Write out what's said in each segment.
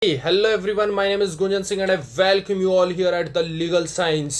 Hey, hello everyone, my name is Gunjan Singh and I welcome you all here at the Legal Science।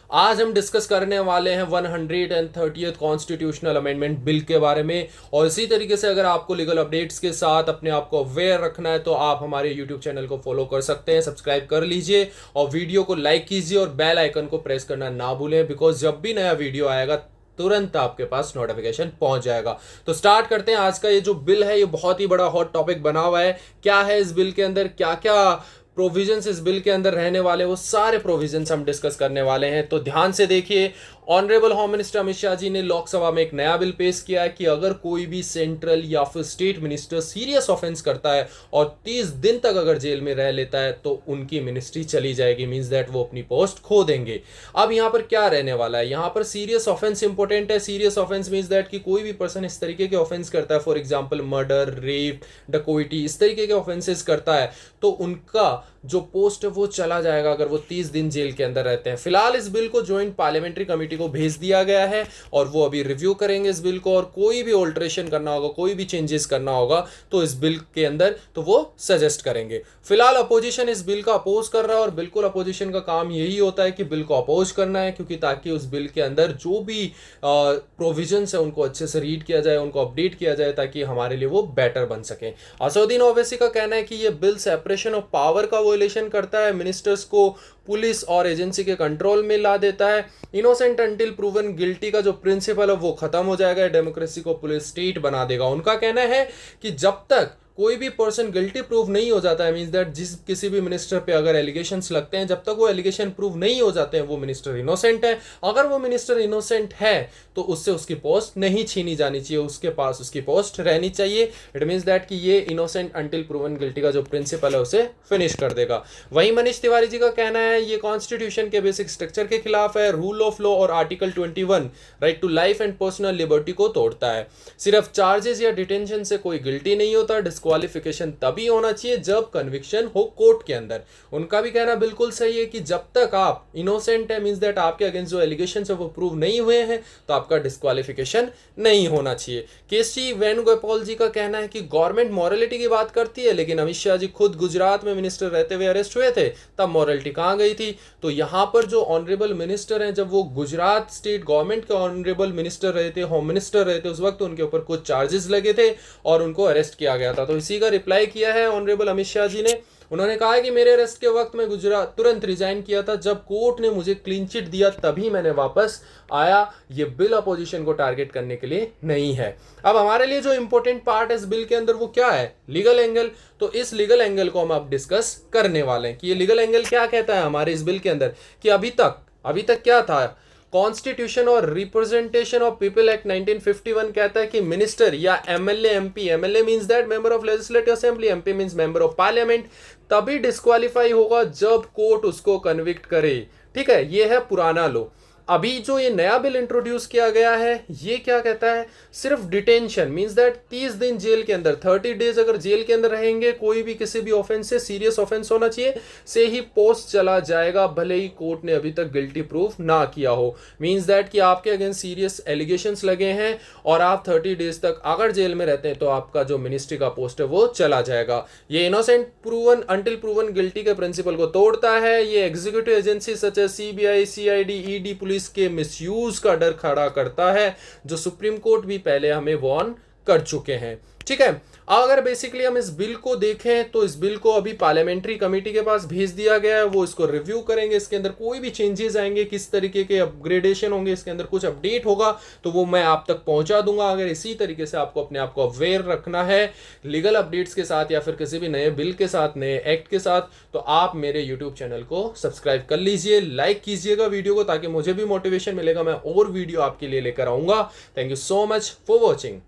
आज हम discuss करने वाले हैं 130th constitutional amendment bill के बारे में। और इसी तरीके से अगर आपको लीगल अपडेट्स के साथ अपने आप को अवेयर रखना है तो आप हमारे यूट्यूब चैनल को फॉलो कर सकते हैं, सब्सक्राइब कर लीजिए और वीडियो को लाइक कीजिए और बेल आइकन को प्रेस करना ना भूलें, बिकॉज जब भी नया वीडियो आएगा तुरंत आपके पास नोटिफिकेशन पहुंच जाएगा। तो स्टार्ट करते हैं। आज का ये जो बिल है ये बहुत ही बड़ा हॉट टॉपिक बना हुआ है। क्या है इस बिल के अंदर, क्या क्या प्रोविजंस इस बिल के अंदर रहने वाले, वो सारे प्रोविजंस हम डिस्कस करने वाले हैं। तो ध्यान से देखिए। Honourable home minister Amit Shah ji ने लोकसभा में एक नया बिल पेश किया है कि अगर कोई भी सेंट्रल या फिर स्टेट मिनिस्टर सीरियस ऑफेंस करता है और 30 दिन तक अगर जेल में रह लेता है तो उनकी मिनिस्ट्री चली जाएगी, मींस दैट वो अपनी पोस्ट खो देंगे। अब यहाँ पर क्या रहने वाला है, यहाँ पर सीरियस ऑफेंस इंपॉर्टेंट है। सीरियस ऑफेंस मींस दैट कि कोई भी पर्सन इस तरीके के ऑफेंस करता है, फॉर एग्जाम्पल मर्डर, रेप, डकैती, इस तरीके के ऑफेंसेस करता है तो उनका जो पोस्ट है वो चला जाएगा अगर वो 30 दिन जेल के अंदर रहते हैं। फिलहाल इस बिल को ज्वाइंट पार्लियामेंट्री कमेटी को भेज दिया गया है और वो अभी रिव्यू करेंगे इस बिल को, और कोई भी ऑल्टरेशन करना होगा, कोई भी चेंजेस करना होगा तो इस बिल के अंदर तो वो सजेस्ट करेंगे। फिलहाल अपोजिशन इस बिल का अपोज कर रहा है और बिल्कुल अपोजिशन का काम यही होता है कि बिल को अपोज करना है, क्योंकि ताकि उस बिल के अंदर जो भी प्रोविजंस है उनको अच्छे से रीड किया जाए, उनको अपडेट किया जाए ताकि हमारे लिए वो बेटर बन सके। असदुद्दीन ओवैसी का कहना है कि ये बिल सेपरेशन ऑफ पावर का वोलेशन करता है, मिनिस्टर्स को पुलिस और एजेंसी के कंट्रोल में ला देता है। इनोसेंट अंटिल प्रूवन गिल्टी का जो प्रिंसिपल है वो खत्म हो जाएगा, डेमोक्रेसी को पुलिस स्टेट बना देगा। उनका कहना है कि जब तक कोई भी पर्सन गिल्टी प्रूव नहीं हो जाता है, मींस दैट जिस किसी भी मिनिस्टर पे अगर एलिगेशंस लगते हैं, जब तक वो एलिगेशन प्रूव नहीं हो जाते हैं वो मिनिस्टर इनोसेंट है। अगर वो मिनिस्टर इनोसेंट है तो उससे उसकी पोस्ट नहीं छीनी जानी चाहिए, उसके पास उसकी पोस्ट रहनी चाहिए। इट मींस दैट कि ये इनोसेंट अंटिल प्रूवन गिल्टी का जो प्रिंसिपल है उसे फिनिश कर देगा। वहीं मनीष तिवारी जी का कहना है ये कॉन्स्टिट्यूशन के बेसिक स्ट्रक्चर के खिलाफ है, रूल ऑफ लॉ और article 21 right to life and personal liberty को तोड़ता है। सिर्फ चार्जेस या डिटेंशन से कोई गिल्टी नहीं होता, डिस्क्वालिफिकेशन तभी होना चाहिए जब कन्विक्शन हो कोर्ट के अंदर। उनका भी कहना बिल्कुल सही है कि जब तक आप इनोसेंट है, मींस दैट आपके अगेंस्ट जो एलिगेशन है वो प्रूव नहीं हुए हैं, तो आपका डिस्क्वालिफिकेशन नहीं होना चाहिए। केसी वेणुगोपाल जी का कहना है कि गवर्नमेंट मॉरलिटी की बात करती है, लेकिन अमित शाह जी खुद गुजरात में मिनिस्टर रहते हुए अरेस्ट हुए थे, तब मॉरलिटी कहां गई थी। तो यहां पर जो ऑनरेबल मिनिस्टर हैं, जब वो गुजरात स्टेट गवर्नमेंट के ऑनरेबल मिनिस्टर रहे थे, होम मिनिस्टर रहे थे, उस वक्त उनके ऊपर कुछ चार्जेस लगे थे और उनको अरेस्ट किया गया था। तो इसी का रिप्लाई किया है ऑनरेबल अमित शाह जी ने। उन्होंने कहा है कि मेरे अरेस्ट के वक्त मैं गुजरात तुरंत रिजाइन किया था, जब कोर्ट ने मुझे क्लीन चिट दिया तभी मैंने वापस आया। ये बिल अपोजिशन को टारगेट करने के लिए नहीं है। अब हमारे लिए जो इंपॉर्टेंट पार्ट है इस बिल के अंदर वो क्या है, लीगल एंगल। तो इस लीगल एंगल को हम अब डिस्कस करने वाले हैं कि ये लीगल एंगल क्या कहता है हमारे इस बिल के अंदर, कि अभी तक क्या था। कॉन्स्टिट्यूशन और रिप्रेजेंटेशन ऑफ पीपल एक्ट 1951 कहता है कि मिनिस्टर या MLA MP, MLA means that member of legislative assembly, MP means member of parliament, तभी डिस्क्वालीफाई होगा जब कोर्ट उसको कन्विक्ट करे। ठीक है, ये है पुराना लॉ। अभी जो ये नया बिल इंट्रोड्यूस किया गया है ये क्या कहता है, सिर्फ डिटेंशन मींस दैट 30 दिन जेल के अंदर, 30 डेज अगर जेल के अंदर रहेंगे, कोई भी किसी भी ऑफेंस से, सीरियस ऑफेंस होना चाहिए, से ही पोस्ट चला जाएगा, भले ही कोर्ट ने अभी तक गिल्टी प्रूफ ना किया हो। मींस दैट कि आपके अगेंस्ट सीरियस एलिगेशंस लगे हैं और आप 30 डेज तक अगर जेल में रहते हैं तो आपका जो मिनिस्ट्री का पोस्ट है वो चला जाएगा। ये innocent proven until proven guilty के प्रिंसिपल को तोड़ता है। ये executive agency such as CBI, CID, ED, police के मिसयूज का डर खड़ा करता है, जो सुप्रीम कोर्ट भी पहले हमें वार्न कर चुके हैं। ठीक है, अगर बेसिकली हम इस बिल को देखें तो इस बिल को अभी पार्लियामेंट्री कमेटी के पास भेज दिया गया है, वो इसको रिव्यू करेंगे। इसके अंदर कोई भी चेंजेस आएंगे, किस तरीके के अपग्रेडेशन होंगे, इसके अंदर कुछ अपडेट होगा तो वो मैं आप तक पहुंचा दूंगा। अगर इसी तरीके से आपको अपने आप को अवेयर रखना है लीगल अपडेट्स के साथ या फिर किसी भी नए बिल के साथ, नए एक्ट के साथ, तो आप मेरे यूट्यूब चैनल को सब्सक्राइब कर लीजिए, लाइक कीजिएगा वीडियो को, ताकि मुझे भी मोटिवेशन मिलेगा, मैं और वीडियो आपके लिए लेकर आऊंगा। Thank you so much for watching.